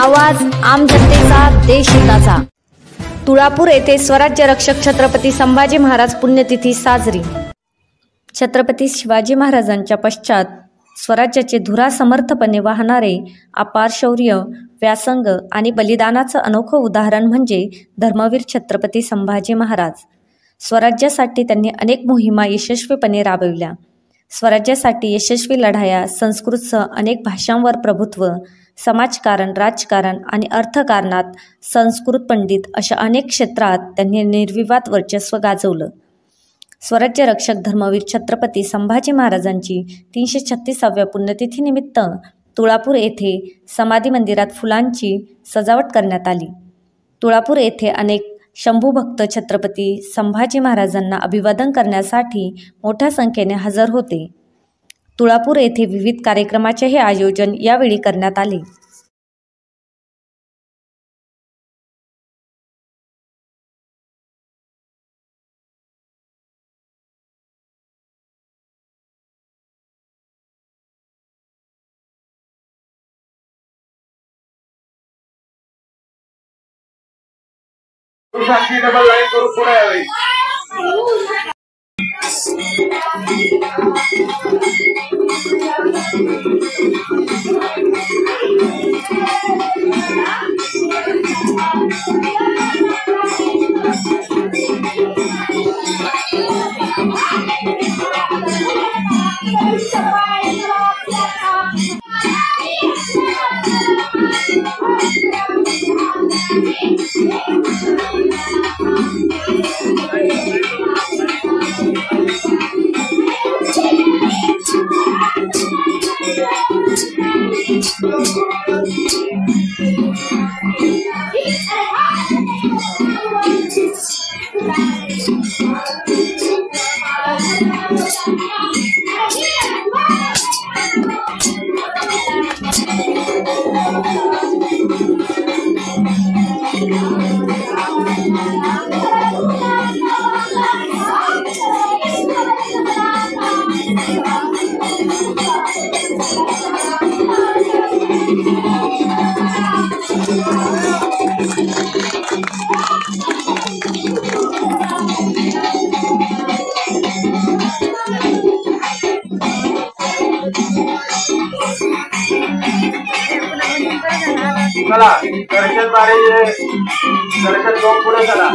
आवाज आम जनतेचा, देशहिताचा। तुळापूर येथे स्वराज्य रक्षक छत्रपती संभाजी महाराज पुण्यतिथी साजरी। छत्रपती शिवाजी महाराजांच्या पश्चात स्वराज्याचे धुरा समर्थपणे वाहणारे अपार शौर्य, व्यासंग आणि बलिदानाचं अनोखं उदाहरण म्हणजे धर्मवीर छत्रपती संभाजी महाराज। स्वराज्यासाठी त्यांनी अनेक मोहिमा यशस्वीपणे राबविल्या। स्वराज्यासाठी यशस्वी लढाया, संस्कृतसह अनेक भाषांवर प्रभुत्व, समाजकारण, राजकारण आणि अर्थकारणात संस्कृत पंडित अशा अनेक क्षेत्रात त्यांनी निर्विवाद वर्चस्व गाजवलं। स्वराज्य रक्षक धर्मवीर छत्रपती संभाजी महाराजांची 336व्या पुण्यतिथीनिमित्त तुळापूर येथे समाधी मंदिरात फुलांची सजावट करण्यात आली। तुळापूर येथे अनेक शंभूभक्त छत्रपती संभाजी महाराजांना अभिवादन करण्यासाठी मोठ्या संख्येने हजर होते। तुळापूर येथे विविध कार्यक्रमाचेही आयोजन यावेळी करण्यात आले। डबल लाइन करू पुढे यावे। चला दर्शन बारे दर्शन घेऊन पुढे चला।